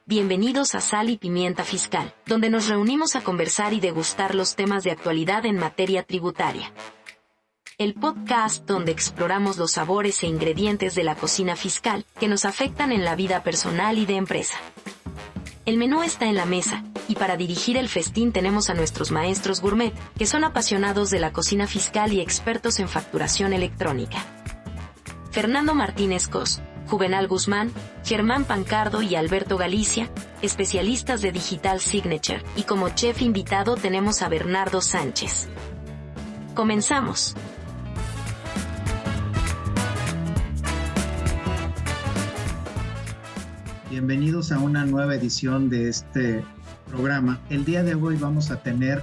Bienvenidos a Sal y Pimienta Fiscal, donde nos reunimos a conversar y degustar los temas de actualidad en materia tributaria. El podcast donde exploramos los sabores e ingredientes de la cocina fiscal que nos afectan en la vida personal y de empresa. El menú está en la mesa, y para dirigir el festín tenemos a nuestros maestros gourmet, que son apasionados de la cocina fiscal y expertos en facturación electrónica. Fernando Martínez Cos, Juvenal Guzmán, Germán Pancardo y Alberto Galicia, especialistas de Digital Signature, y como chef invitado tenemos a Bernardo Sánchez. Comenzamos. Bienvenidos a una nueva edición de este programa. El día de hoy vamos a tener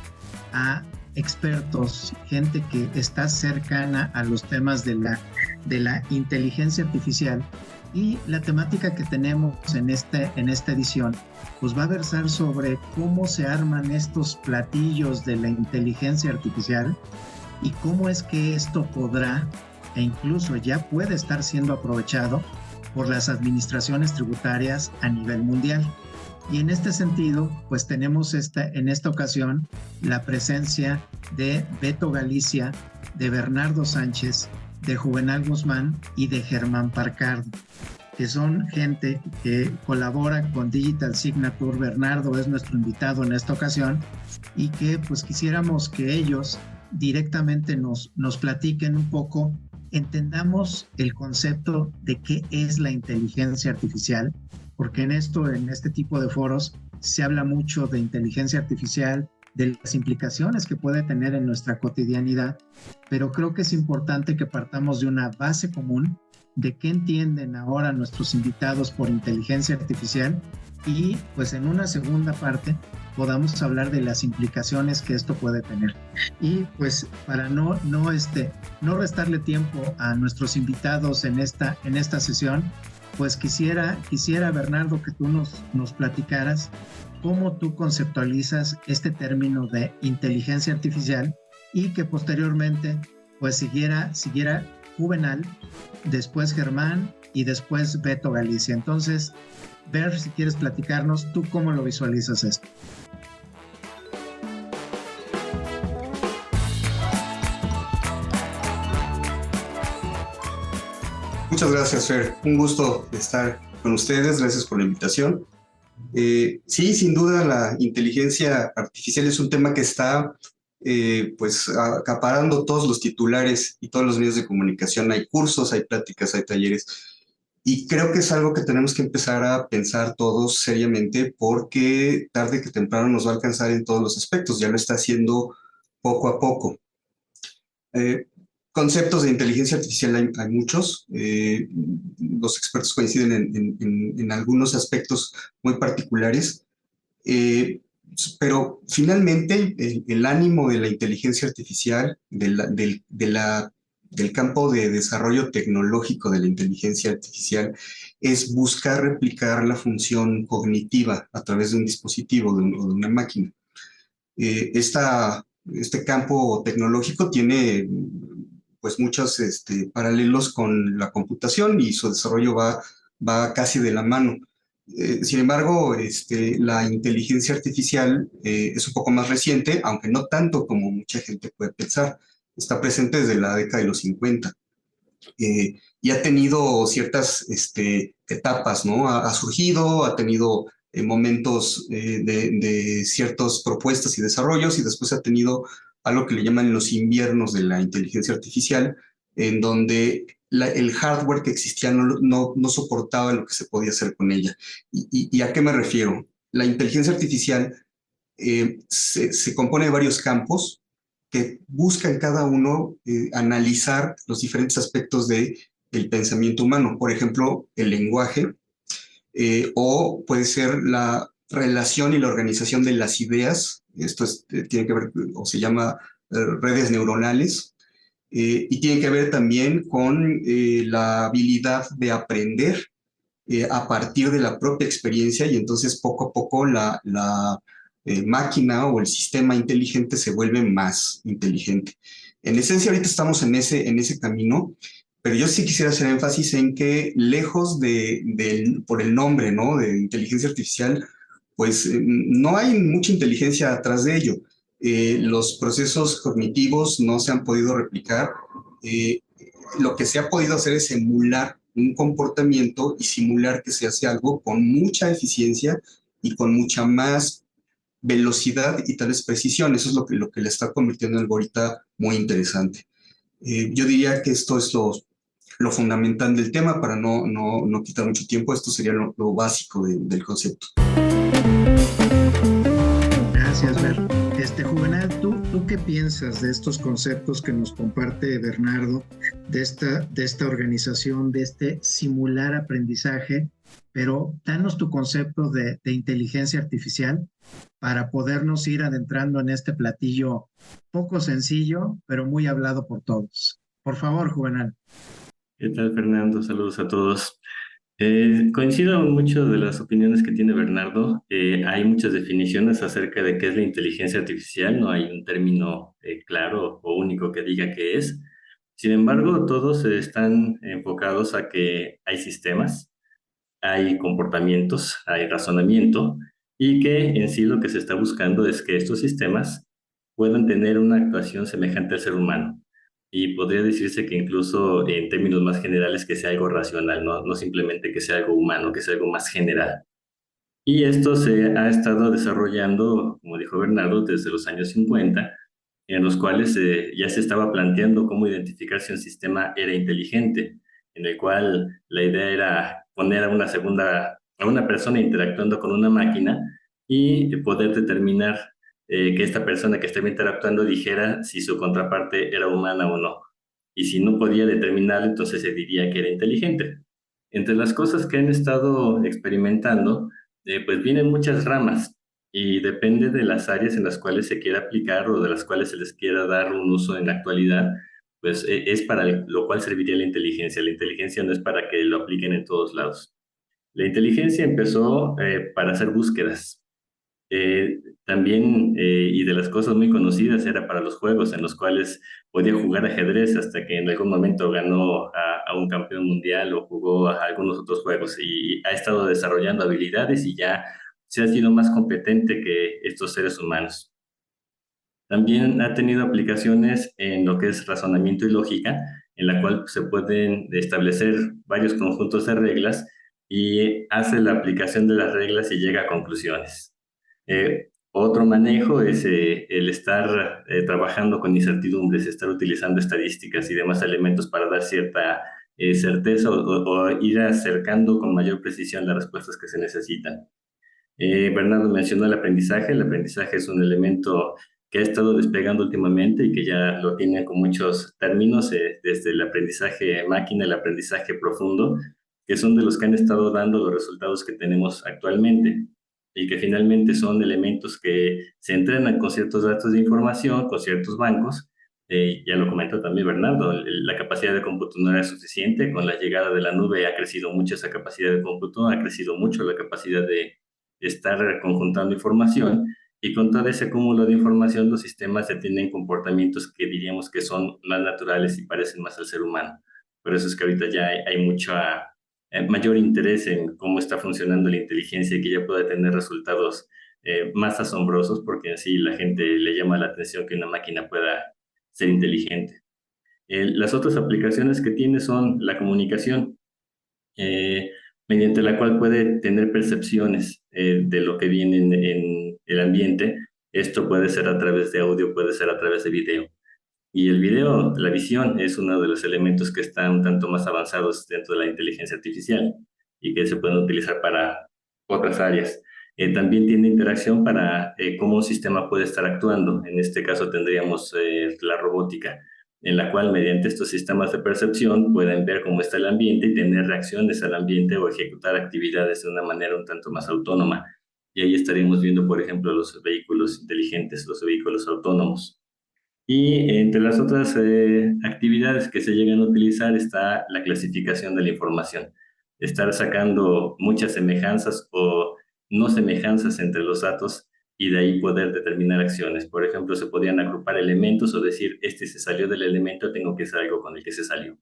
a expertos, gente que está cercana a los temas de la inteligencia artificial, y la temática que tenemos en esta edición pues va a versar sobre cómo se arman estos platillos de la inteligencia artificial y cómo es que esto podrá e incluso ya puede estar siendo aprovechado por las administraciones tributarias a nivel mundial. Y en este sentido, pues tenemos en esta ocasión la presencia de Beto Galicia, de Bernardo Sánchez, de Juvenal Guzmán y de Germán Pancardo, que son gente que colabora con Digital Signature. Bernardo es nuestro invitado en esta ocasión y que pues quisiéramos que ellos directamente nos platiquen un poco, entendamos el concepto de qué es la inteligencia artificial, porque en este tipo de foros se habla mucho de inteligencia artificial, de las implicaciones que puede tener en nuestra cotidianidad, pero creo que es importante que partamos de una base común de qué entienden ahora nuestros invitados por inteligencia artificial, y pues en una segunda parte podamos hablar de las implicaciones que esto puede tener. Y pues para no restarle tiempo a nuestros invitados en esta sesión, pues quisiera Bernardo que tú nos platicaras cómo tú conceptualizas este término de inteligencia artificial, y que posteriormente pues siguiera Juvenal, después Germán y después Beto Galicia. Entonces, Ver, si quieres platicarnos, ¿tú cómo lo visualizas esto? Muchas gracias, Fer. Un gusto estar con ustedes. Gracias por la invitación. Sí, sin duda la inteligencia artificial es un tema que está pues acaparando todos los titulares y todos los medios de comunicación. Hay cursos, hay pláticas, hay talleres, y creo que es algo que tenemos que empezar a pensar todos seriamente, porque tarde que temprano nos va a alcanzar en todos los aspectos. Ya lo está haciendo poco a poco. Conceptos de inteligencia artificial hay muchos. Los expertos coinciden en algunos aspectos muy particulares. Pero finalmente el ánimo de la inteligencia artificial, del campo de desarrollo tecnológico de la inteligencia artificial, es buscar replicar la función cognitiva a través de un dispositivo o de una máquina. Este campo tecnológico tiene pues muchos paralelos con la computación, y su desarrollo va casi de la mano. Sin embargo, la inteligencia artificial es un poco más reciente, aunque no tanto como mucha gente puede pensar. Está presente desde la década de los 50 y ha tenido ciertas etapas, ¿no? Ha surgido, ha tenido momentos de ciertas propuestas y desarrollos, y después ha tenido algo que le llaman los inviernos de la inteligencia artificial, en donde el hardware que existía no soportaba lo que se podía hacer con ella. ¿Y a qué me refiero? La inteligencia artificial se compone de varios campos que buscan cada uno analizar los diferentes aspectos del pensamiento humano. Por ejemplo, el lenguaje, o puede ser la relación y la organización de las ideas. Esto tiene que ver, o se llama redes neuronales. Y tiene que ver también con la habilidad de aprender a partir de la propia experiencia, y entonces poco a poco la máquina o el sistema inteligente se vuelve más inteligente. En esencia, ahorita estamos en ese camino, pero yo sí quisiera hacer énfasis en que lejos por el nombre, ¿no? De inteligencia artificial, pues no hay mucha inteligencia atrás de ello. Los procesos cognitivos no se han podido replicar. Eh, lo que se ha podido hacer es emular un comportamiento y simular que se hace algo con mucha eficiencia y con mucha más velocidad y tal vez precisión. Eso es lo que le está convirtiendo en algo ahorita muy interesante. Yo diría que esto es lo fundamental del tema para no quitar mucho tiempo. Esto sería lo básico del concepto. Gracias, Ver. Juvenal, ¿tú qué piensas de estos conceptos que nos comparte Bernardo, de esta organización, de este simular aprendizaje? Pero danos tu concepto de inteligencia artificial para podernos ir adentrando en este platillo poco sencillo, pero muy hablado por todos. Por favor, Juvenal. ¿Qué tal, Fernando? Saludos a todos. Coincido en muchas de las opiniones que tiene Bernardo. Hay muchas definiciones acerca de qué es la inteligencia artificial. No hay un término claro o único que diga qué es. Sin embargo, todos están enfocados a que hay sistemas, hay comportamientos, hay razonamiento, y que en sí lo que se está buscando es que estos sistemas puedan tener una actuación semejante al ser humano. Y podría decirse que incluso en términos más generales que sea algo racional, no simplemente que sea algo humano, que sea algo más general. Y esto se ha estado desarrollando, como dijo Bernardo, desde los años 50, en los cuales ya se estaba planteando cómo identificar si un sistema era inteligente, en el cual la idea era poner a una persona interactuando con una máquina y poder determinar que esta persona que estaba interactuando dijera si su contraparte era humana o no. Y si no podía determinarlo, entonces se diría que era inteligente. Entre las cosas que han estado experimentando, pues vienen muchas ramas y depende de las áreas en las cuales se quiera aplicar o de las cuales se les quiera dar un uso en la actualidad, pues es para lo cual serviría la inteligencia. La inteligencia no es para que lo apliquen en todos lados. La inteligencia empezó para hacer búsquedas. También, y de las cosas muy conocidas, era para los juegos en los cuales podía jugar ajedrez hasta que en algún momento ganó a un campeón mundial o jugó a algunos otros juegos y ha estado desarrollando habilidades y ya se ha sido más competente que estos seres humanos. También ha tenido aplicaciones en lo que es razonamiento y lógica, en la cual se pueden establecer varios conjuntos de reglas y hace la aplicación de las reglas y llega a conclusiones. Otro manejo es el estar trabajando con incertidumbres, estar utilizando estadísticas y demás elementos para dar cierta certeza o ir acercando con mayor precisión las respuestas que se necesitan. Bernardo mencionó el aprendizaje. El aprendizaje es un elemento que ha estado despegando últimamente y que ya lo tiene con muchos términos, desde el aprendizaje máquina, el aprendizaje profundo, que son de los que han estado dando los resultados que tenemos actualmente y que finalmente son elementos que se entrenan con ciertos datos de información, con ciertos bancos. Ya lo comentó también Bernardo, la capacidad de cómputo no era suficiente. Con la llegada de la nube ha crecido mucho esa capacidad de cómputo, ha crecido mucho la capacidad de estar conjuntando información, y con todo ese cúmulo de información los sistemas tienen comportamientos que diríamos que son más naturales y parecen más al ser humano. Por eso es que ahorita ya hay mucho mayor interés en cómo está funcionando la inteligencia y que ya puede tener resultados más asombrosos, porque en sí la gente le llama la atención que una máquina pueda ser inteligente. Las otras aplicaciones que tiene son la comunicación. Mediante la cual puede tener percepciones de lo que viene en el ambiente. Esto puede ser a través de audio, puede ser a través de video. Y el video, la visión, es uno de los elementos que están un tanto más avanzados dentro de la inteligencia artificial y que se pueden utilizar para otras áreas. También tiene interacción para cómo un sistema puede estar actuando. En este caso tendríamos la robótica, en la cual mediante estos sistemas de percepción pueden ver cómo está el ambiente y tener reacciones al ambiente o ejecutar actividades de una manera un tanto más autónoma. Y ahí estaríamos viendo, por ejemplo, los vehículos inteligentes, los vehículos autónomos. Y entre las otras actividades que se llegan a utilizar está la clasificación de la información. Estar sacando muchas semejanzas o no semejanzas entre los datos y de ahí poder determinar acciones. Por ejemplo, se podrían agrupar elementos o decir, este se salió del elemento, tengo que hacer algo con el que se salió.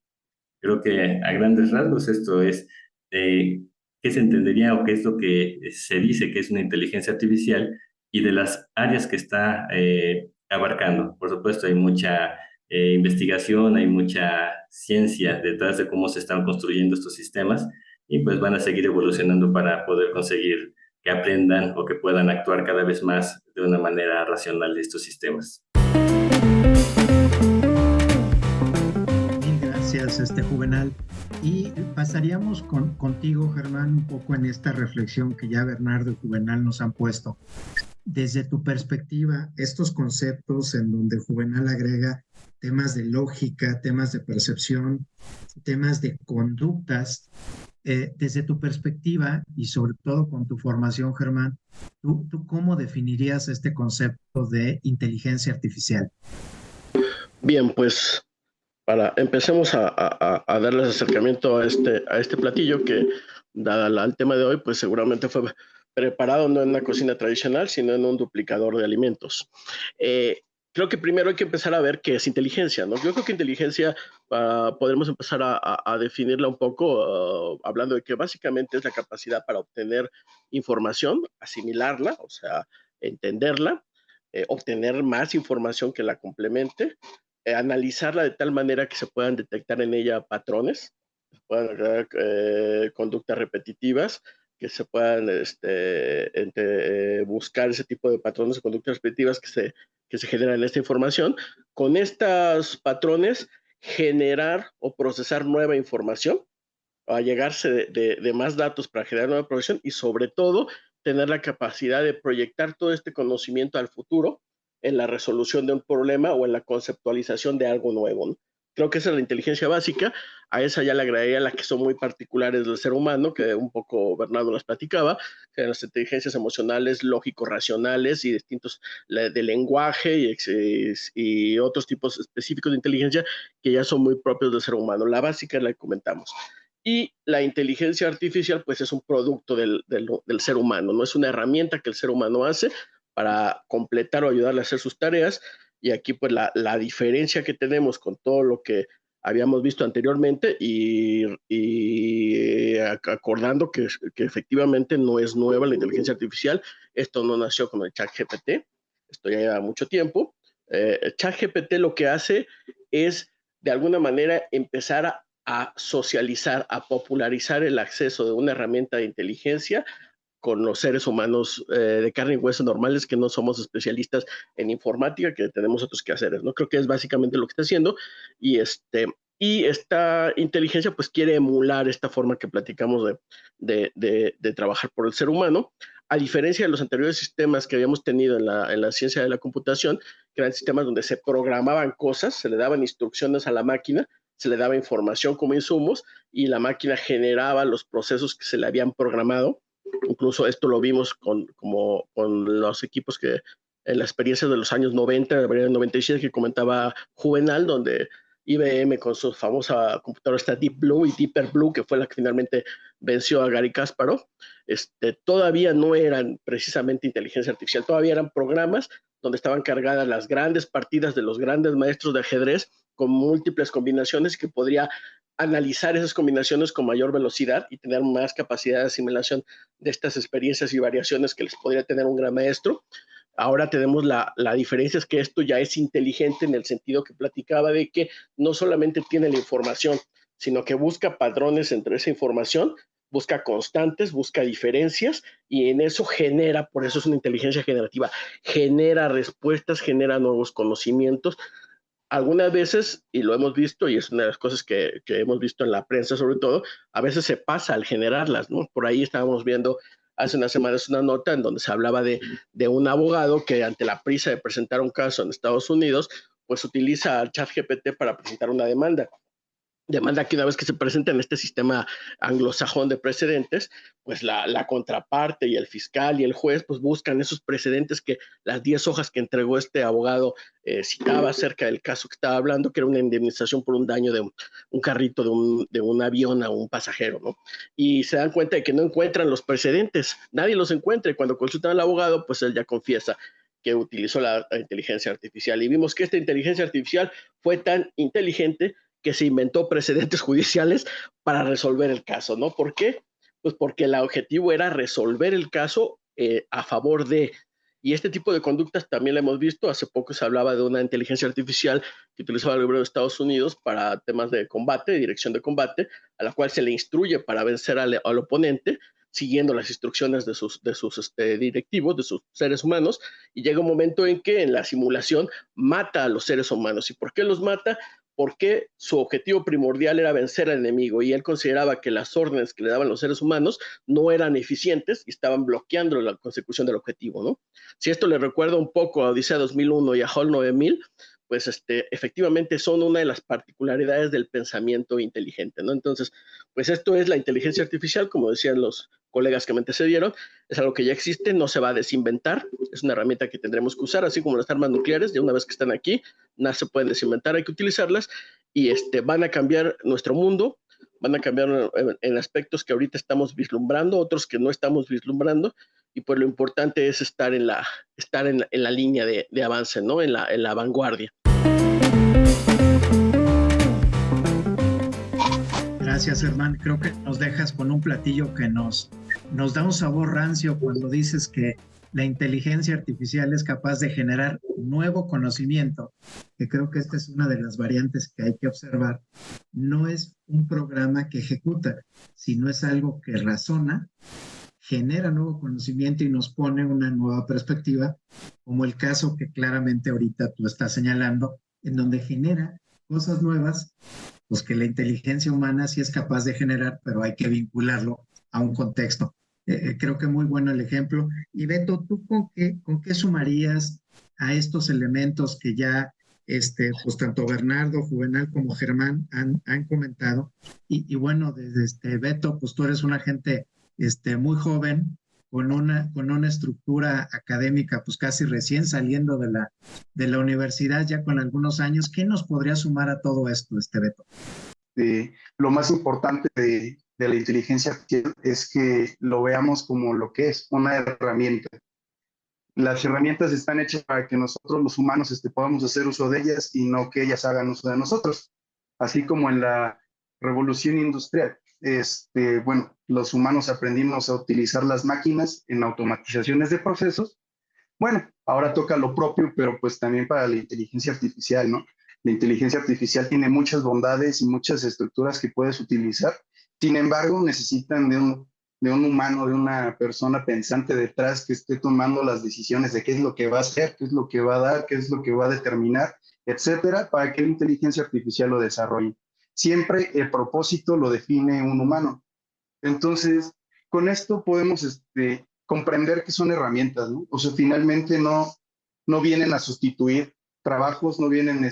Creo que a grandes rasgos esto es qué se entendería o qué es lo que se dice que es una inteligencia artificial y de las áreas que está abarcando. Por supuesto, hay mucha investigación, hay mucha ciencia detrás de cómo se están construyendo estos sistemas y pues van a seguir evolucionando para poder conseguir que aprendan o que puedan actuar cada vez más de una manera racional estos sistemas. Mil gracias, Juvenal. Y pasaríamos contigo, Germán, un poco en esta reflexión que ya Bernardo y Juvenal nos han puesto. Desde tu perspectiva, estos conceptos en donde Juvenal agrega temas de lógica, temas de percepción, temas de conductas, desde tu perspectiva y sobre todo con tu formación, Germán, ¿tú cómo definirías este concepto de inteligencia artificial? Bien, pues empecemos a darles acercamiento a este platillo que, dada al tema de hoy, pues seguramente fue preparado no en una cocina tradicional, sino en un duplicador de alimentos. Creo que primero hay que empezar a ver qué es inteligencia, ¿no? Yo creo que inteligencia podemos empezar a definirla un poco hablando de que básicamente es la capacidad para obtener información, asimilarla, o sea, entenderla, obtener más información que la complemente, analizarla de tal manera que se puedan detectar en ella patrones, puedan agregar conductas repetitivas, que se puedan buscar ese tipo de patrones o conductas repetitivas que se generan en esta información. Con estos patrones, generar o procesar nueva información, a llegarse de más datos para generar nueva información y sobre todo tener la capacidad de proyectar todo este conocimiento al futuro en la resolución de un problema o en la conceptualización de algo nuevo, ¿no? Creo que esa es la inteligencia básica. A esa ya le agregaría las que son muy particulares del ser humano, que un poco Bernardo las platicaba, que eran las inteligencias emocionales, lógico-racionales y distintos de lenguaje y otros tipos específicos de inteligencia que ya son muy propios del ser humano. La básica es la que comentamos. Y la inteligencia artificial, pues es un producto del ser humano, no es una herramienta que el ser humano hace para completar o ayudarle a hacer sus tareas. Y aquí pues la diferencia que tenemos con todo lo que habíamos visto anteriormente y acordando que efectivamente no es nueva la inteligencia artificial, esto no nació con el ChatGPT, esto ya lleva mucho tiempo. ChatGPT lo que hace es de alguna manera empezar a socializar, a popularizar el acceso de una herramienta de inteligencia con los seres humanos de carne y hueso normales que no somos especialistas en informática, que tenemos otros quehaceres, ¿no? Creo que es básicamente lo que está haciendo y esta inteligencia pues quiere emular esta forma que platicamos de trabajar por el ser humano, a diferencia de los anteriores sistemas que habíamos tenido en la ciencia de la computación, que eran sistemas donde se programaban cosas, se le daban instrucciones a la máquina, se le daba información como insumos y la máquina generaba los procesos que se le habían programado. Incluso esto lo vimos con los equipos que en la experiencia de los años 90, de 96 que comentaba Juvenal, donde IBM con su famosa computadora Deep Blue y Deeper Blue, que fue la que finalmente venció a Garry Kasparov, todavía no eran precisamente inteligencia artificial, todavía eran programas donde estaban cargadas las grandes partidas de los grandes maestros de ajedrez con múltiples combinaciones que podría analizar esas combinaciones con mayor velocidad y tener más capacidad de asimilación de estas experiencias y variaciones que les podría tener un gran maestro. Ahora tenemos la diferencia es que esto ya es inteligente en el sentido que platicaba de que no solamente tiene la información, sino que busca patrones entre esa información, busca constantes, busca diferencias y en eso genera, por eso es una inteligencia generativa, genera respuestas, genera nuevos conocimientos. Algunas veces, y lo hemos visto, y es una de las cosas que hemos visto en la prensa sobre todo, a veces se pasa al generarlas, ¿no? Por ahí estábamos viendo hace unas semanas una nota en donde se hablaba de un abogado que ante la prisa de presentar un caso en Estados Unidos, pues utiliza al ChatGPT para presentar una demanda que una vez que se presenta en este sistema anglosajón de precedentes, pues la contraparte y el fiscal y el juez pues buscan esos precedentes que las 10 hojas que entregó este abogado citaba acerca del caso que estaba hablando, que era una indemnización por un daño de un carrito de un avión a un pasajero, ¿no? Y se dan cuenta de que no encuentran los precedentes, nadie los encuentra y cuando consultan al abogado, pues él ya confiesa que utilizó la inteligencia artificial y vimos que esta inteligencia artificial fue tan inteligente que se inventó precedentes judiciales para resolver el caso, ¿no? ¿Por qué? Pues porque el objetivo era resolver el caso a favor de... Y este tipo de conductas también la hemos visto. Hace poco se hablaba de una inteligencia artificial que utilizaba el gobierno de Estados Unidos para temas de combate, de dirección de combate, a la cual se le instruye para vencer al oponente, siguiendo las instrucciones de sus directivos, de sus seres humanos, y llega un momento en que en la simulación mata a los seres humanos. ¿Y por qué los mata? Porque su objetivo primordial era vencer al enemigo y él consideraba que las órdenes que le daban los seres humanos no eran eficientes y estaban bloqueando la consecución del objetivo, ¿no? Si esto le recuerda un poco a Odisea 2001 y a HAL 9000, pues efectivamente son una de las particularidades del pensamiento inteligente, ¿no? Entonces, pues esto es la inteligencia artificial, como decían los colegas que me antecedieron, es algo que ya existe, no se va a desinventar, es una herramienta que tendremos que usar, así como las armas nucleares, ya una vez que están aquí, nada se pueden desinventar, hay que utilizarlas y van a cambiar nuestro mundo, van a cambiar en aspectos que ahorita estamos vislumbrando, otros que no estamos vislumbrando, y pues lo importante es estar en la línea de avance, ¿no? En la vanguardia. Gracias, Germán. Creo que nos dejas con un platillo que nos da un sabor rancio cuando dices que la inteligencia artificial es capaz de generar nuevo conocimiento, que creo que esta es una de las variantes que hay que observar. No es un programa que ejecuta, sino es algo que razona, genera nuevo conocimiento y nos pone una nueva perspectiva, como el caso que claramente ahorita tú estás señalando, en donde genera cosas nuevas, pues que la inteligencia humana sí es capaz de generar, pero hay que vincularlo a un contexto. Creo que muy bueno el ejemplo. Y Beto, ¿tú con qué sumarías a estos elementos que ya pues tanto Bernardo, Juvenal como Germán han comentado? Y bueno, desde Beto, pues tú eres una gente muy joven, con una estructura académica pues casi recién saliendo de la universidad, ya con algunos años. ¿Qué nos podría sumar a todo esto, Beto? Lo más importante de la inteligencia artificial es que lo veamos como lo que es, una herramienta. Las herramientas están hechas para que nosotros los humanos podamos hacer uso de ellas y no que ellas hagan uso de nosotros. Así como en la revolución industrial. Bueno, los humanos aprendimos a utilizar las máquinas en automatizaciones de procesos. Bueno, ahora toca lo propio, pero pues también para la inteligencia artificial, ¿no? La inteligencia artificial tiene muchas bondades y muchas estructuras que puedes utilizar. Sin embargo, necesitan de un humano, de una persona pensante detrás que esté tomando las decisiones de qué es lo que va a hacer, qué es lo que va a dar, qué es lo que va a determinar, etcétera, para que la inteligencia artificial lo desarrolle. Siempre el propósito lo define un humano. Entonces, con esto podemos comprender que son herramientas, ¿no? O sea, finalmente no vienen a sustituir trabajos, no vienen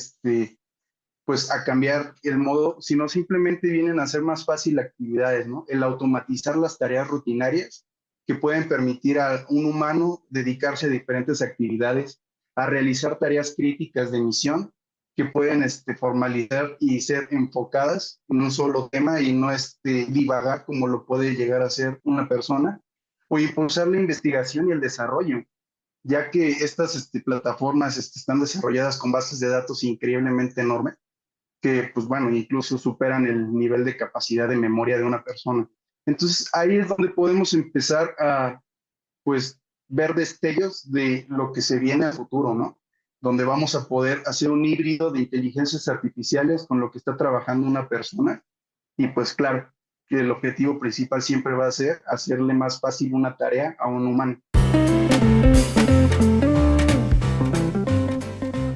pues a cambiar el modo, sino simplemente vienen a hacer más fácil actividades, ¿no? El automatizar las tareas rutinarias que pueden permitir a un humano dedicarse a diferentes actividades, a realizar tareas críticas de misión que pueden formalizar y ser enfocadas en un solo tema y no divagar como lo puede llegar a ser una persona, o impulsar la investigación y el desarrollo, ya que estas plataformas están desarrolladas con bases de datos increíblemente enormes, que pues bueno, incluso superan el nivel de capacidad de memoria de una persona. Entonces ahí es donde podemos empezar a pues ver destellos de lo que se viene a futuro, ¿no? Donde vamos a poder hacer un híbrido de inteligencias artificiales con lo que está trabajando una persona. Y pues claro, que el objetivo principal siempre va a ser hacerle más fácil una tarea a un humano.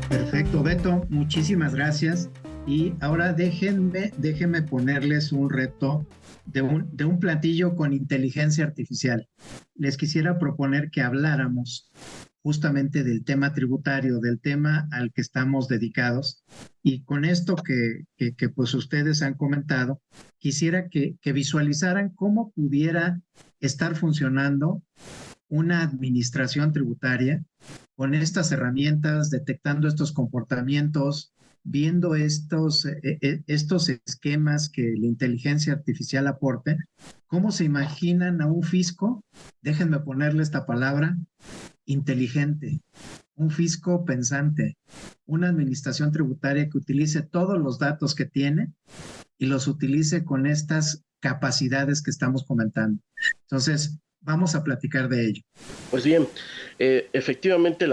Perfecto, Beto, muchísimas gracias. Y ahora déjenme ponerles un reto de un platillo con inteligencia artificial. Les quisiera proponer que habláramos justamente del tema tributario, del tema al que estamos dedicados. Y con esto que pues ustedes han comentado, quisiera que visualizaran cómo pudiera estar funcionando una administración tributaria con estas herramientas, detectando estos comportamientos, viendo estos esquemas que la inteligencia artificial aporte. ¿Cómo se imaginan a un fisco? Déjenme ponerle esta palabra, inteligente, un fisco pensante, una administración tributaria que utilice todos los datos que tiene y los utilice con estas capacidades que estamos comentando. Entonces, vamos a platicar de ello. Pues bien, efectivamente,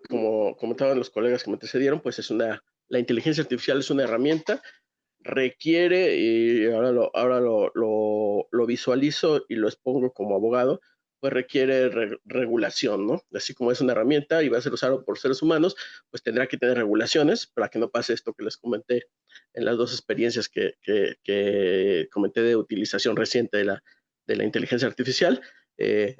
como comentaban los colegas que me antecedieron, pues la inteligencia artificial es una herramienta, requiere, y ahora lo visualizo y lo expongo como abogado, pues requiere regulación, ¿no? Así como es una herramienta y va a ser usado por seres humanos, pues tendrá que tener regulaciones para que no pase esto que les comenté en las dos experiencias que comenté de utilización reciente de la inteligencia artificial.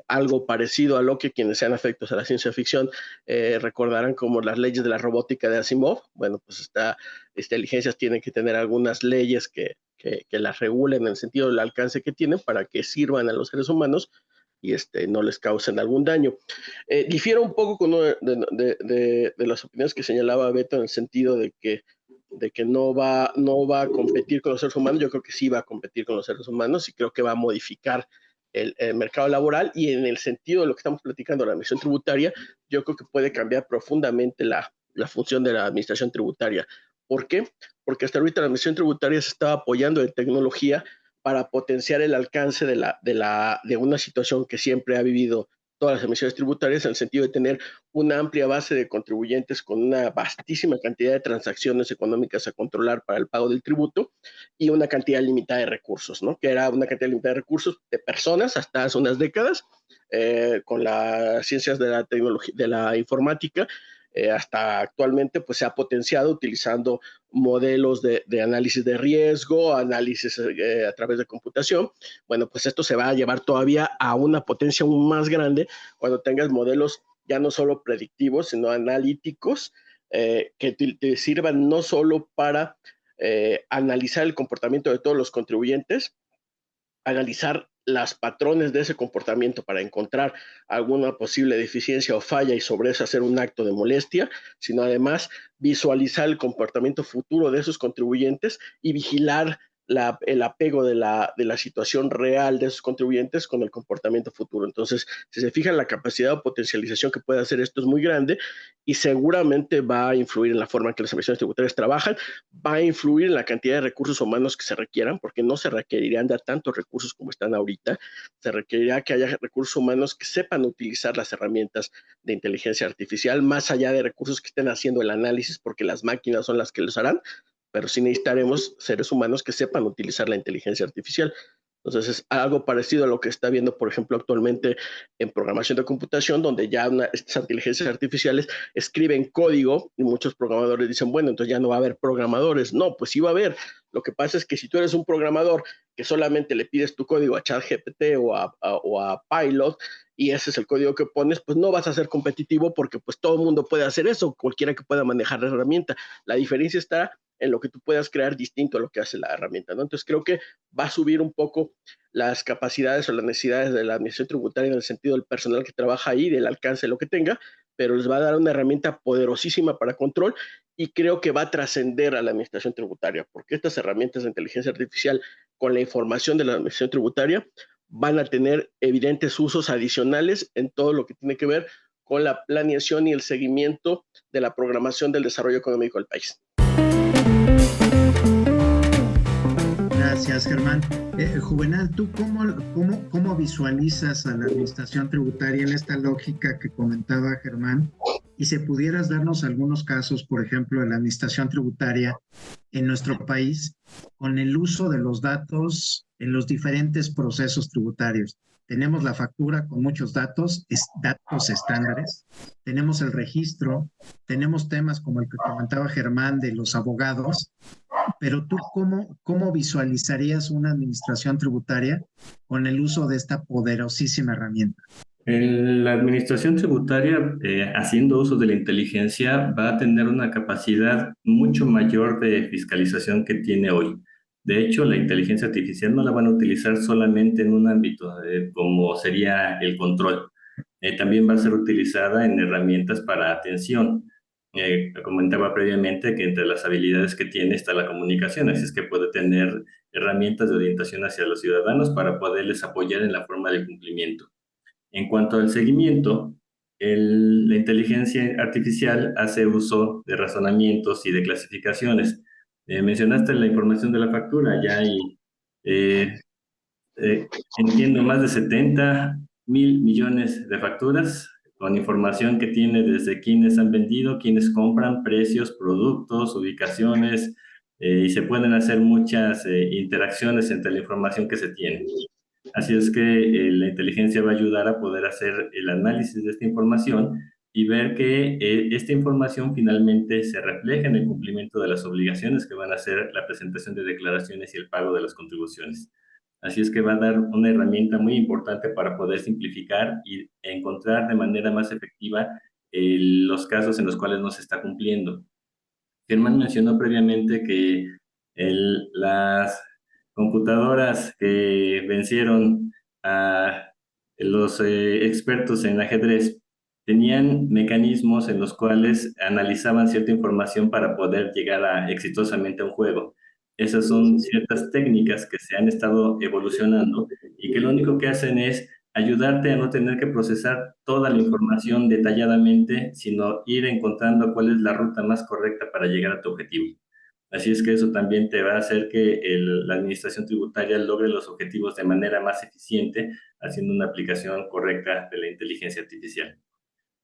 Algo parecido a lo que quienes sean afectos a la ciencia ficción recordarán como las leyes de la robótica de Asimov. Bueno, pues estas inteligencias tienen que tener algunas leyes que las regulen en el sentido del alcance que tienen para que sirvan a los seres humanos y no les causen algún daño. Difiero un poco con una de las opiniones que señalaba Beto en el sentido de que no va a competir con los seres humanos. Yo creo que sí va a competir con los seres humanos y creo que va a modificar el mercado laboral, y en el sentido de lo que estamos platicando, la administración tributaria, yo creo que puede cambiar profundamente la función de la administración tributaria. ¿Por qué? Porque hasta ahorita la administración tributaria se estaba apoyando en tecnología para potenciar el alcance de una situación que siempre ha vivido todas las administraciones tributarias, en el sentido de tener una amplia base de contribuyentes con una vastísima cantidad de transacciones económicas a controlar para el pago del tributo y una cantidad limitada de recursos, ¿no? Que era una cantidad limitada de recursos de personas hasta hace unas décadas, con las ciencias de la tecnología, de la informática, hasta actualmente pues se ha potenciado utilizando modelos de análisis de riesgo, análisis a través de computación. Bueno, pues esto se va a llevar todavía a una potencia aún más grande cuando tengas modelos ya no solo predictivos, sino analíticos, que te sirvan no solo para analizar el comportamiento de todos los contribuyentes, analizar los patrones de ese comportamiento para encontrar alguna posible deficiencia o falla y sobre eso hacer un acto de molestia, sino además visualizar el comportamiento futuro de esos contribuyentes y vigilar el apego de la situación real de esos contribuyentes con el comportamiento futuro. Entonces, si se fijan, la capacidad o potencialización que puede hacer esto es muy grande y seguramente va a influir en la forma en que las administraciones tributarias trabajan, va a influir en la cantidad de recursos humanos que se requieran, porque no se requerirían de tantos recursos como están ahorita. Se requerirá que haya recursos humanos que sepan utilizar las herramientas de inteligencia artificial, más allá de recursos que estén haciendo el análisis, porque las máquinas son las que los harán, pero sí necesitaremos seres humanos que sepan utilizar la inteligencia artificial. Entonces es algo parecido a lo que está viendo, por ejemplo, actualmente en programación de computación, donde ya estas inteligencias artificiales escriben código y muchos programadores dicen, bueno, entonces ya no va a haber programadores. No, pues sí va a haber. Lo que pasa es que si tú eres un programador que solamente le pides tu código a ChatGPT o a Pilot y ese es el código que pones, pues no vas a ser competitivo porque pues todo el mundo puede hacer eso, cualquiera que pueda manejar la herramienta. La diferencia está en lo que tú puedas crear distinto a lo que hace la herramienta, ¿no? Entonces creo que va a subir un poco las capacidades o las necesidades de la administración tributaria en el sentido del personal que trabaja ahí, del alcance de lo que tenga, pero les va a dar una herramienta poderosísima para control y creo que va a trascender a la administración tributaria, porque estas herramientas de inteligencia artificial con la información de la administración tributaria van a tener evidentes usos adicionales en todo lo que tiene que ver con la planeación y el seguimiento de la programación del desarrollo económico del país. Gracias, Germán. Juvenal, ¿tú cómo visualizas a la administración tributaria en esta lógica que comentaba Germán? Y si pudieras darnos algunos casos, por ejemplo, de la administración tributaria en nuestro país con el uso de los datos en los diferentes procesos tributarios. Tenemos la factura con muchos datos estándares, tenemos el registro, tenemos temas como el que comentaba Germán de los abogados, pero tú ¿cómo visualizarías una administración tributaria con el uso de esta poderosísima herramienta? La administración tributaria, haciendo uso de la inteligencia, va a tener una capacidad mucho mayor de fiscalización que tiene hoy. De hecho, la inteligencia artificial no la van a utilizar solamente en un ámbito como sería el control. También va a ser utilizada en herramientas para atención. Comentaba previamente que entre las habilidades que tiene está la comunicación, así es que puede tener herramientas de orientación hacia los ciudadanos para poderles apoyar en la forma de cumplimiento. En cuanto al seguimiento, la inteligencia artificial hace uso de razonamientos y de clasificaciones. Mencionaste la información de la factura, ya hay, entiendo, más de 70.000 millones de facturas con información que tiene desde quiénes han vendido, quiénes compran, precios, productos, ubicaciones, y se pueden hacer muchas interacciones entre la información que se tiene. Así es que la inteligencia va a ayudar a poder hacer el análisis de esta información y ver que esta información finalmente se refleja en el cumplimiento de las obligaciones que van a ser la presentación de declaraciones y el pago de las contribuciones. Así es que va a dar una herramienta muy importante para poder simplificar y encontrar de manera más efectiva los casos en los cuales no se está cumpliendo. Germán mencionó previamente que las computadoras que vencieron a los expertos en ajedrez tenían mecanismos en los cuales analizaban cierta información para poder llegar exitosamente a un juego. Esas son ciertas técnicas que se han estado evolucionando y que lo único que hacen es ayudarte a no tener que procesar toda la información detalladamente, sino ir encontrando cuál es la ruta más correcta para llegar a tu objetivo. Así es que eso también te va a hacer que la administración tributaria logre los objetivos de manera más eficiente, haciendo una aplicación correcta de la inteligencia artificial.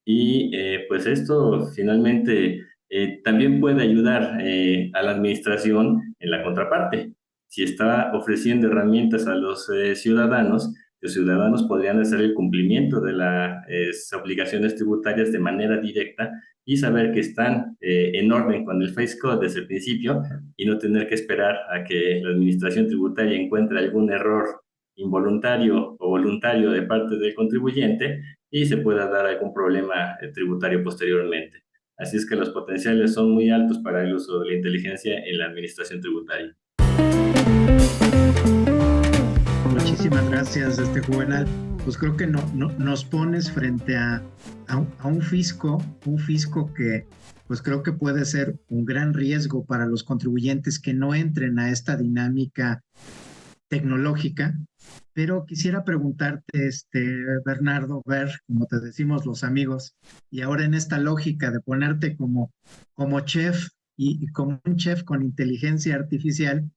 Y pues esto finalmente también puede ayudar a la administración en la contraparte. Si está ofreciendo herramientas a los ciudadanos podrían hacer el cumplimiento de las obligaciones tributarias de manera directa y saber que están en orden con el Face Code desde el principio y no tener que esperar a que la administración tributaria encuentre algún error involuntario o voluntario de parte del contribuyente y se pueda dar algún problema tributario posteriormente. Así es que los potenciales son muy altos para el uso de la inteligencia en la administración tributaria. Muchísimas gracias, Juvenal. Pues creo que nos pones frente a un fisco que pues creo que puede ser un gran riesgo para los contribuyentes que no entren a esta dinámica tecnológica. Pero quisiera preguntarte, Bernardo, como te decimos los amigos, y ahora en esta lógica de ponerte como chef y como un chef con inteligencia artificial,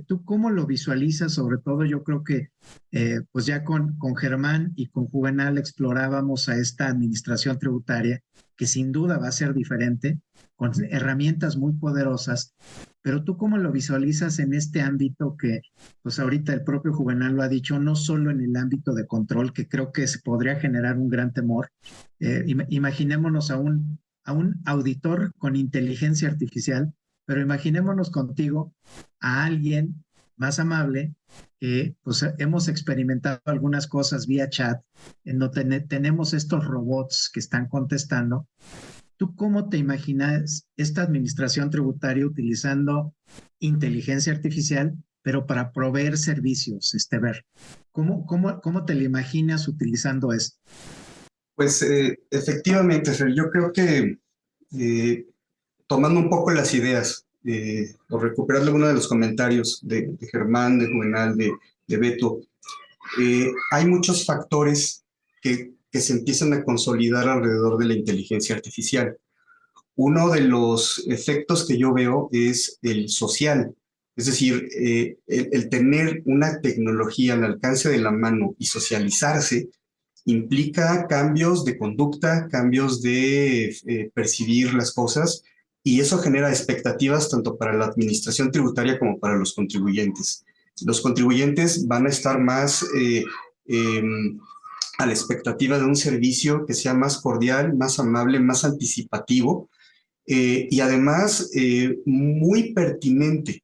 ¿tú cómo lo visualizas? Sobre todo yo creo que pues ya con Germán y con Juvenal explorábamos a esta administración tributaria, que sin duda va a ser diferente, con herramientas muy poderosas, pero tú cómo lo visualizas en este ámbito que pues ahorita el propio Juvenal lo ha dicho, no solo en el ámbito de control, que creo que se podría generar un gran temor. Imaginémonos a un auditor con inteligencia artificial, pero imaginémonos contigo a alguien más amable, que pues hemos experimentado algunas cosas vía chat, en donde tenemos estos robots que están contestando. ¿Tú cómo te imaginas esta administración tributaria utilizando inteligencia artificial, pero para proveer servicios, Ver? ¿Cómo te lo imaginas utilizando esto? Pues efectivamente, Fer, yo creo que tomando un poco las ideas, o recuperando algunos de los comentarios de Germán, de Juvenal, de Beto, hay muchos factores que se empiezan a consolidar alrededor de la inteligencia artificial. Uno de los efectos que yo veo es el social, es decir, el tener una tecnología al alcance de la mano y socializarse implica cambios de conducta, cambios de percibir las cosas, y eso genera expectativas tanto para la administración tributaria como para los contribuyentes. Los contribuyentes van a estar más a la expectativa de un servicio que sea más cordial, más amable, más anticipativo y además muy pertinente.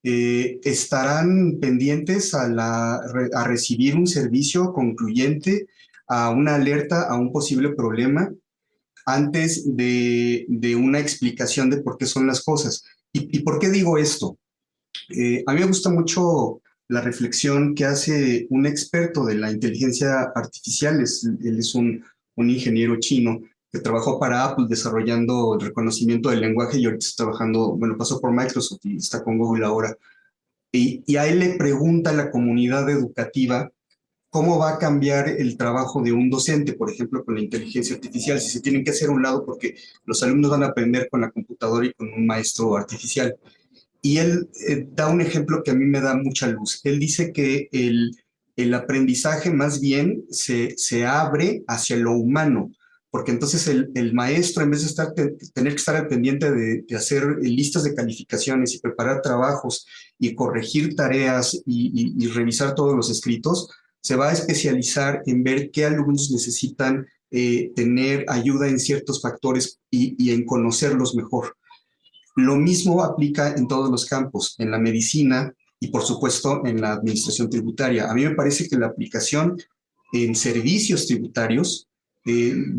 Estarán pendientes a recibir un servicio concluyente, a una alerta, a un posible problema, antes de una explicación de por qué son las cosas. ¿Y por qué digo esto? A mí me gusta mucho la reflexión que hace un experto de la inteligencia artificial. Él es un ingeniero chino que trabajó para Apple desarrollando el reconocimiento del lenguaje y ahorita está trabajando, bueno, pasó por Microsoft y está con Google ahora. Y a él le pregunta a la comunidad educativa ¿cómo va a cambiar el trabajo de un docente, por ejemplo, con la inteligencia artificial? Si se tienen que hacer a un lado porque los alumnos van a aprender con la computadora y con un maestro artificial. Y él da un ejemplo que a mí me da mucha luz. Él dice que el aprendizaje más bien se abre hacia lo humano, porque entonces el maestro, en vez de tener que estar al pendiente de hacer listas de calificaciones y preparar trabajos y corregir tareas y revisar todos los escritos, se va a especializar en ver qué alumnos necesitan tener ayuda en ciertos factores y en conocerlos mejor. Lo mismo aplica en todos los campos, en la medicina y por supuesto en la administración tributaria. A mí me parece que la aplicación en servicios tributarios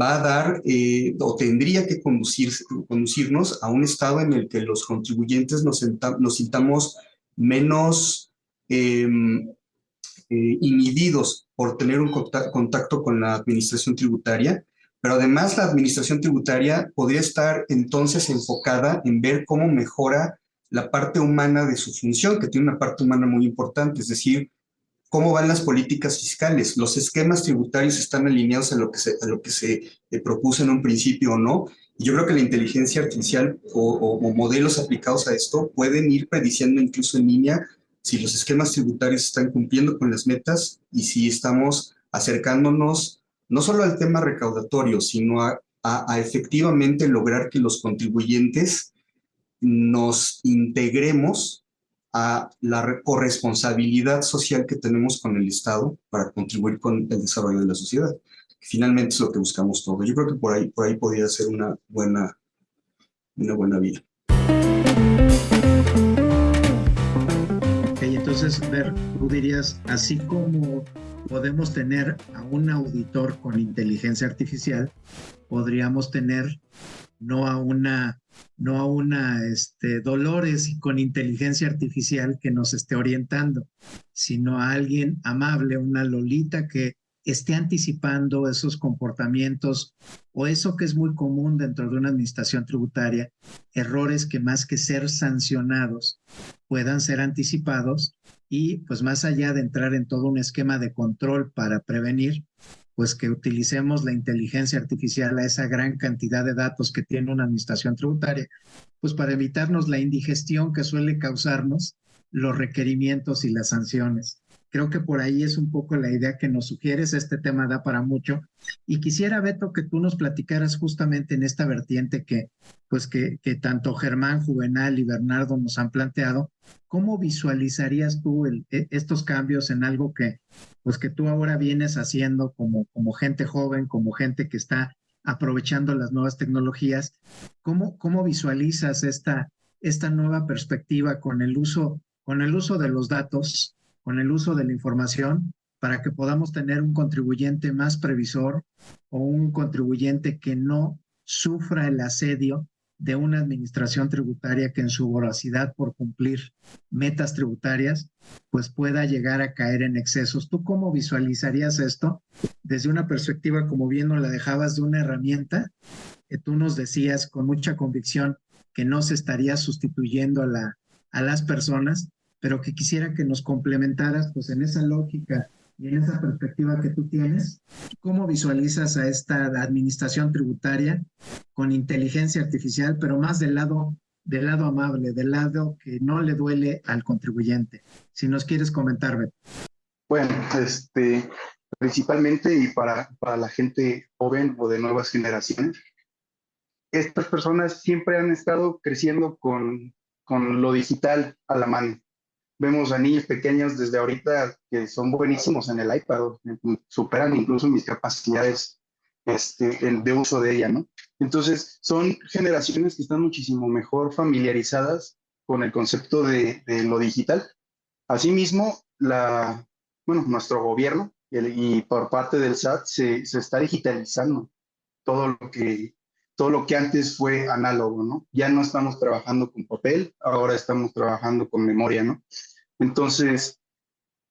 va a dar o tendría que conducirnos a un estado en el que los contribuyentes nos sintamos menos inhibidos por tener un contacto con la administración tributaria, pero además la administración tributaria podría estar entonces enfocada en ver cómo mejora la parte humana de su función, que tiene una parte humana muy importante, es decir, cómo van las políticas fiscales, los esquemas tributarios están alineados a lo que se propuso en un principio o no. Y yo creo que la inteligencia artificial o modelos aplicados a esto pueden ir prediciendo incluso en línea si los esquemas tributarios están cumpliendo con las metas y si estamos acercándonos no solo al tema recaudatorio, sino a efectivamente lograr que los contribuyentes nos integremos a la corresponsabilidad social que tenemos con el Estado para contribuir con el desarrollo de la sociedad. Finalmente es lo que buscamos todos. Yo creo que por ahí podría ser una buena vía. Ok, entonces, Ver, tú dirías, así como podemos tener a un auditor con inteligencia artificial, podríamos tener no a una Dolores con inteligencia artificial que nos esté orientando, sino a alguien amable, una Lolita que esté anticipando esos comportamientos o eso que es muy común dentro de una administración tributaria, errores que más que ser sancionados puedan ser anticipados y pues más allá de entrar en todo un esquema de control para prevenir, pues que utilicemos la inteligencia artificial a esa gran cantidad de datos que tiene una administración tributaria, pues para evitarnos la indigestión que suele causarnos los requerimientos y las sanciones. Creo que por ahí es un poco la idea que nos sugieres, este tema da para mucho. Y quisiera, Beto, que tú nos platicaras justamente en esta vertiente que tanto Germán, Juvenal y Bernardo nos han planteado. ¿Cómo visualizarías tú estos cambios en algo que tú ahora vienes haciendo como gente joven, como gente que está aprovechando las nuevas tecnologías? ¿Cómo visualizas esta nueva perspectiva con el uso de los datos, con el uso de la información, para que podamos tener un contribuyente más previsor o un contribuyente que no sufra el asedio de una administración tributaria que en su voracidad por cumplir metas tributarias, pues pueda llegar a caer en excesos? ¿Tú cómo visualizarías esto desde una perspectiva, como bien nos la dejabas, de una herramienta que tú nos decías con mucha convicción que no se estaría sustituyendo a las personas, pero que quisiera que nos complementaras pues en esa lógica y en esa perspectiva que tú tienes? ¿Cómo visualizas a esta administración tributaria con inteligencia artificial, pero más del lado amable, del lado que no le duele al contribuyente? Si nos quieres comentar, Beto. Bueno, principalmente y para la gente joven o de nuevas generaciones, estas personas siempre han estado creciendo con lo digital a la mano. Vemos a niños pequeños desde ahorita que son buenísimos en el iPad, superan incluso mis capacidades de uso de ella, ¿no? Entonces, son generaciones que están muchísimo mejor familiarizadas con el concepto de lo digital. Asimismo, nuestro gobierno y por parte del SAT se está digitalizando todo lo que antes fue análogo, ¿no? Ya no estamos trabajando con papel, ahora estamos trabajando con memoria, ¿no? Entonces,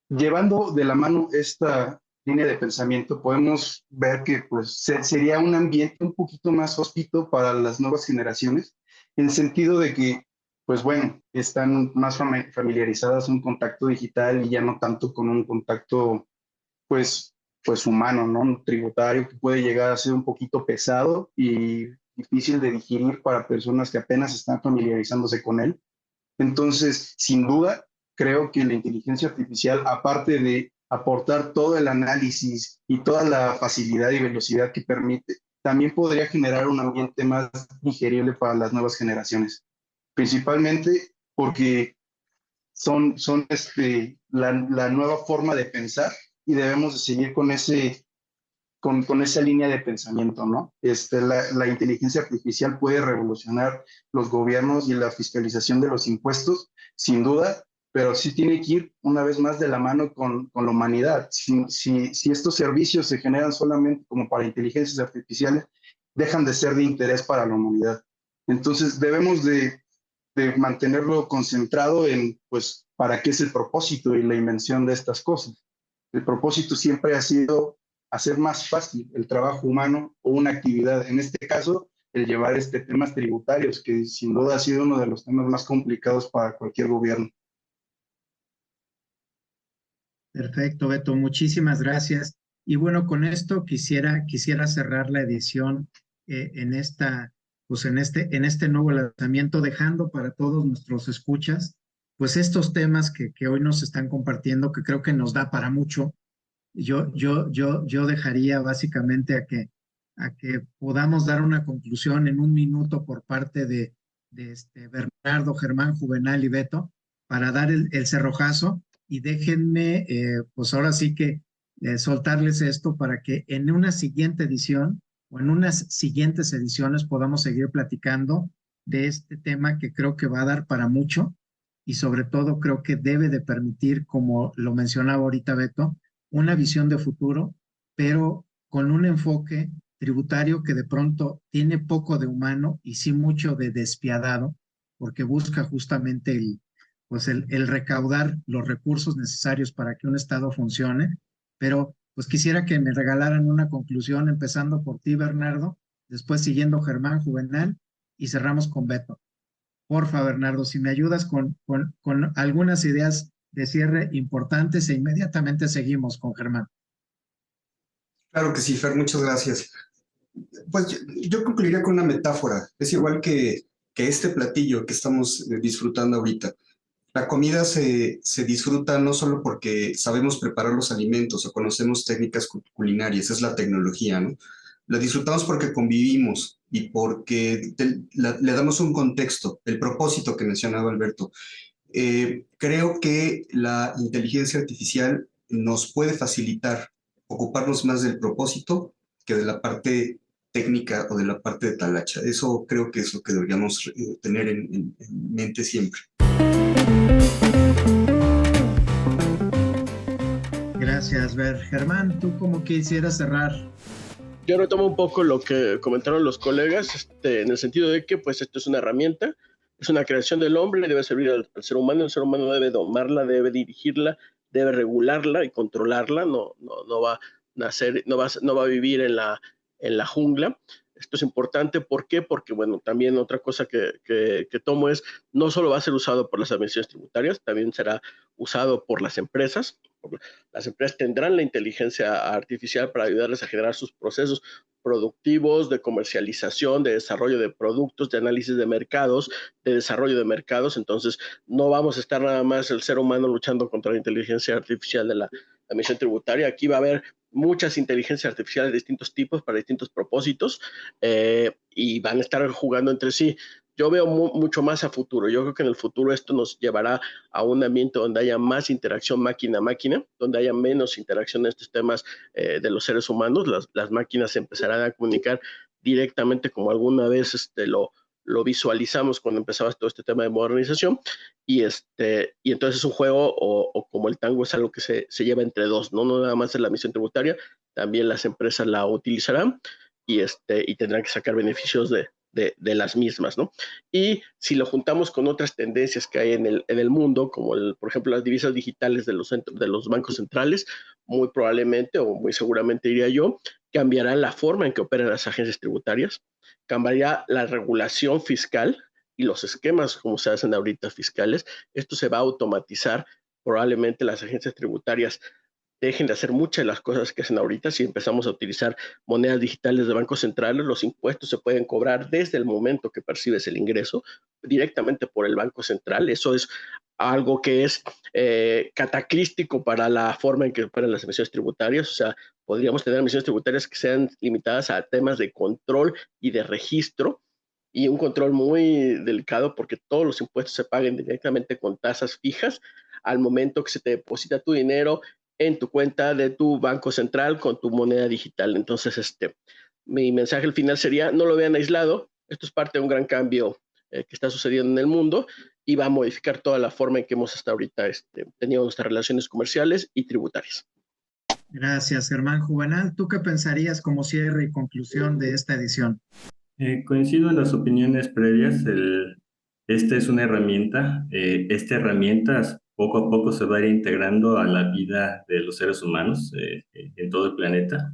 llevando de la mano esta línea de pensamiento, podemos ver que pues, sería un ambiente un poquito más hóspito para las nuevas generaciones, en el sentido de que, pues bueno, están más familiarizadas con un contacto digital y ya no tanto con un contacto pues humano, ¿no? Un tributario que puede llegar a ser un poquito pesado y difícil de digerir para personas que apenas están familiarizándose con él. Entonces, sin duda, creo que la inteligencia artificial, aparte de aportar todo el análisis y toda la facilidad y velocidad que permite, también podría generar un ambiente más digerible para las nuevas generaciones, principalmente porque son la nueva forma de pensar y debemos de seguir con esa línea de pensamiento, ¿no? La inteligencia artificial puede revolucionar los gobiernos y la fiscalización de los impuestos, sin duda, pero sí tiene que ir una vez más de la mano con la humanidad. Si estos servicios se generan solamente como para inteligencias artificiales, dejan de ser de interés para la humanidad. Entonces debemos de mantenerlo concentrado en, pues, para qué es el propósito y la invención de estas cosas. El propósito siempre ha sido hacer más fácil el trabajo humano o una actividad. En este caso, el llevar temas tributarios, que sin duda ha sido uno de los temas más complicados para cualquier gobierno. Perfecto, Beto, muchísimas gracias. Y bueno, con esto quisiera cerrar la edición pues en este nuevo lanzamiento, dejando para todos nuestros escuchas, pues estos temas que hoy nos están compartiendo, que creo que nos da para mucho. Yo dejaría básicamente a que podamos dar una conclusión en un minuto por parte de Bernardo, Germán, Juvenal y Beto para dar el cerrojazo y déjenme, pues ahora sí que soltarles esto para que en una siguiente edición o en unas siguientes ediciones podamos seguir platicando de este tema que creo que va a dar para mucho y sobre todo creo que debe de permitir, como lo mencionaba ahorita Beto, una visión de futuro, pero con un enfoque tributario que de pronto tiene poco de humano y sí mucho de despiadado, porque busca justamente el recaudar los recursos necesarios para que un Estado funcione. Pero pues quisiera que me regalaran una conclusión, empezando por ti, Bernardo, después siguiendo Germán, Juvenal, y cerramos con Beto. Porfa, Bernardo, si me ayudas con algunas ideas de cierre importantes e inmediatamente seguimos con Germán. Claro que sí, Fer, muchas gracias. Pues yo concluiría con una metáfora. Es igual que este platillo que estamos disfrutando ahorita. La comida se disfruta no solo porque sabemos preparar los alimentos o conocemos técnicas culinarias, es la tecnología, ¿no? La disfrutamos porque convivimos y porque le damos un contexto, el propósito que mencionaba Alberto. Creo que la inteligencia artificial nos puede facilitar ocuparnos más del propósito que de la parte técnica o de la parte de talacha. Eso creo que es lo que deberíamos tener en mente siempre. Gracias, Ver. Germán, ¿tú cómo quisieras cerrar? Yo retomo un poco lo que comentaron los colegas, en el sentido de que pues esto es una herramienta, es una creación del hombre, debe servir al ser humano, el ser humano debe domarla, debe dirigirla, debe regularla y controlarla, no va a nacer, no va a vivir en la jungla. Esto es importante, ¿por qué? Porque, bueno, también otra cosa que tomo es, no solo va a ser usado por las administraciones tributarias, también será usado por las empresas. Las empresas tendrán la inteligencia artificial para ayudarles a generar sus procesos productivos, de comercialización, de desarrollo de productos, de análisis de mercados, de desarrollo de mercados. Entonces, no vamos a estar nada más el ser humano luchando contra la inteligencia artificial de la administración tributaria. Aquí va a haber muchas inteligencias artificiales de distintos tipos para distintos propósitos y van a estar jugando entre sí. Yo veo mucho más a futuro. Yo creo que en el futuro esto nos llevará a un ambiente donde haya más interacción máquina-máquina, donde haya menos interacción en estos temas de los seres humanos. Las máquinas se empezarán a comunicar directamente como alguna vez lo visualizamos cuando empezaba todo este tema de modernización y entonces es un juego o como el tango es algo que se lleva entre dos, no nada más en la misión tributaria, también las empresas la utilizarán y tendrán que sacar beneficios de las mismas, ¿no? Y si lo juntamos con otras tendencias que hay en el mundo, como por ejemplo las divisas digitales de los bancos centrales, muy probablemente o muy seguramente diría yo, cambiará la forma en que operan las agencias tributarias, cambiaría la regulación fiscal y los esquemas como se hacen ahorita fiscales. Esto se va a automatizar, probablemente las agencias tributarias dejen de hacer muchas de las cosas que hacen ahorita. Si empezamos a utilizar monedas digitales de bancos centrales, los impuestos se pueden cobrar desde el momento que percibes el ingreso directamente por el Banco Central. Eso es algo que es cataclístico para la forma en que operan las emisiones tributarias. O sea, podríamos tener emisiones tributarias que sean limitadas a temas de control y de registro, y un control muy delicado porque todos los impuestos se paguen directamente con tasas fijas al momento que se te deposita tu dinero en tu cuenta de tu banco central con tu moneda digital. Entonces, mi mensaje al final sería: no lo vean aislado. Esto es parte de un gran cambio que está sucediendo en el mundo y va a modificar toda la forma en que hemos hasta ahorita tenido nuestras relaciones comerciales y tributarias. Gracias, Germán. Juvenal, ¿tú qué pensarías como cierre y conclusión de esta edición? Coincido en las opiniones previas. Esta es una herramienta. Esta herramienta poco a poco se va a ir integrando a la vida de los seres humanos en todo el planeta.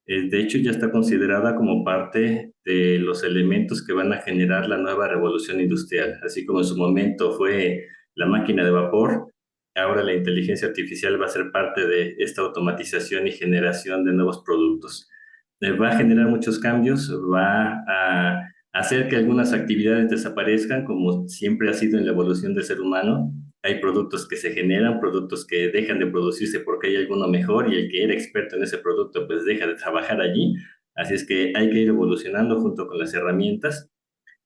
De hecho, ya está considerada como parte de los elementos que van a generar la nueva revolución industrial. Así como en su momento fue la máquina de vapor, ahora la inteligencia artificial va a ser parte de esta automatización y generación de nuevos productos. Va a generar muchos cambios, va a hacer que algunas actividades desaparezcan, como siempre ha sido en la evolución del ser humano. Hay productos que se generan, productos que dejan de producirse porque hay alguno mejor y el que era experto en ese producto pues deja de trabajar allí. Así es que hay que ir evolucionando junto con las herramientas.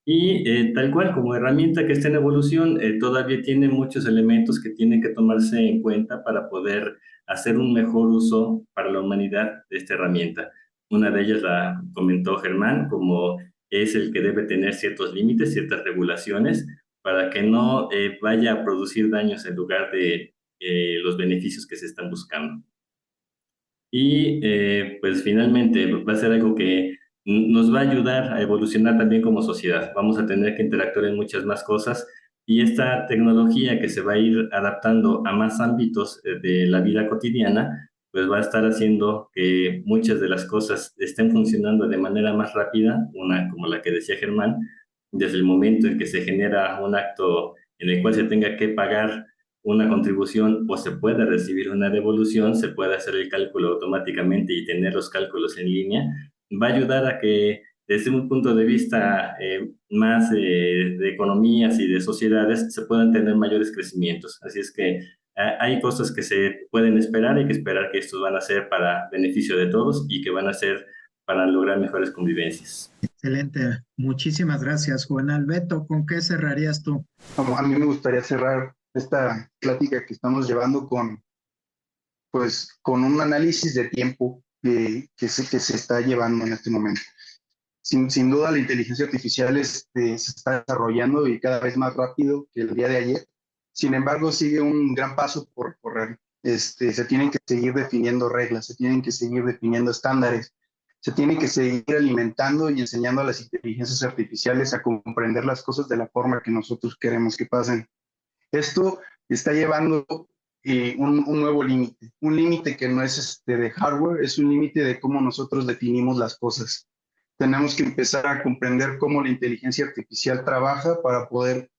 Y tal cual, como herramienta que está en evolución, todavía tiene muchos elementos que tienen que tomarse en cuenta para poder hacer un mejor uso para la humanidad de esta herramienta. Una de ellas la comentó Germán, como es el que debe tener ciertos límites, ciertas regulaciones, para que no vaya a producir daños en lugar de los beneficios que se están buscando. Y pues finalmente va a ser algo que nos va a ayudar a evolucionar también como sociedad. Vamos a tener que interactuar en muchas más cosas, y esta tecnología que se va a ir adaptando a más ámbitos de la vida cotidiana, pues va a estar haciendo que muchas de las cosas estén funcionando de manera más rápida, una como la que decía Germán, desde el momento en que se genera un acto en el cual se tenga que pagar una contribución o se pueda recibir una devolución, se pueda hacer el cálculo automáticamente y tener los cálculos en línea. Va a ayudar a que desde un punto de vista más de economías y de sociedades se puedan tener mayores crecimientos. Así es que hay cosas que se pueden esperar, hay que esperar que estos van a ser para beneficio de todos y que van a ser para lograr mejores convivencias. Excelente, muchísimas gracias, Juvenal. Beto, ¿con qué cerrarías tú? A mí me gustaría cerrar esta plática que estamos llevando con un análisis de tiempo que se está llevando en este momento. Sin duda la inteligencia artificial se está desarrollando y cada vez más rápido que el día de ayer. Sin embargo, sigue un gran paso por correr. Se tienen que seguir definiendo reglas, se tienen que seguir definiendo estándares, se tiene que seguir alimentando y enseñando a las inteligencias artificiales a comprender las cosas de la forma que nosotros queremos que pasen. Esto está llevando un nuevo límite, un límite que no es de hardware, es un límite de cómo nosotros definimos las cosas. Tenemos que empezar a comprender cómo la inteligencia artificial trabaja para poder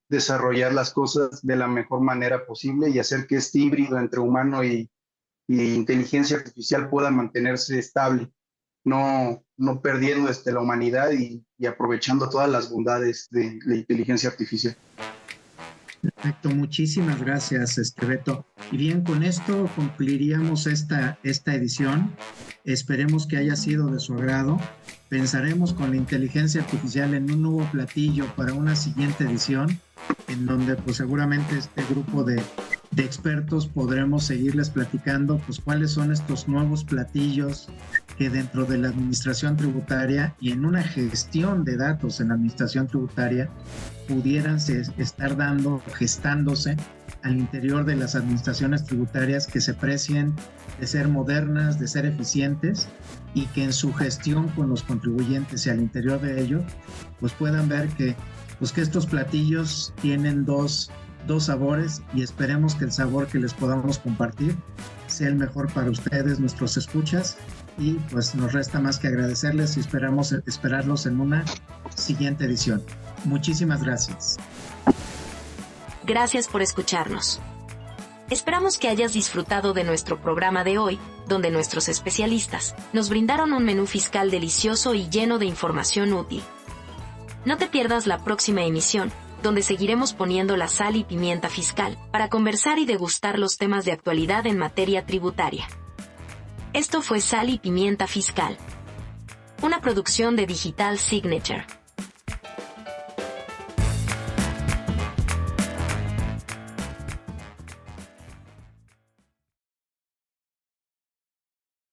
desarrollar las cosas de la mejor manera posible y hacer que este híbrido entre humano y inteligencia artificial pueda mantenerse estable, no perdiendo la humanidad y aprovechando todas las bondades de la inteligencia artificial. Perfecto, muchísimas gracias, Beto. Y bien, con esto concluiríamos esta edición. Esperemos que haya sido de su agrado. Pensaremos con la inteligencia artificial en un nuevo platillo para una siguiente edición, en donde pues seguramente este grupo de expertos podremos seguirles platicando pues cuáles son estos nuevos platillos que dentro de la administración tributaria y en una gestión de datos en la administración tributaria pudieran estar gestándose al interior de las administraciones tributarias, que se precien de ser modernas, de ser eficientes, y que en su gestión con los contribuyentes y al interior de ello pues puedan ver que estos platillos tienen dos sabores, y esperemos que el sabor que les podamos compartir sea el mejor para ustedes, nuestros escuchas, y pues nos resta más que agradecerles y esperarlos en una siguiente edición. Muchísimas gracias. Gracias por escucharnos. Esperamos que hayas disfrutado de nuestro programa de hoy, donde nuestros especialistas nos brindaron un menú fiscal delicioso y lleno de información útil. No te pierdas la próxima emisión, donde seguiremos poniendo la sal y pimienta fiscal para conversar y degustar los temas de actualidad en materia tributaria. Esto fue Sal y Pimienta Fiscal, una producción de Digital Signature.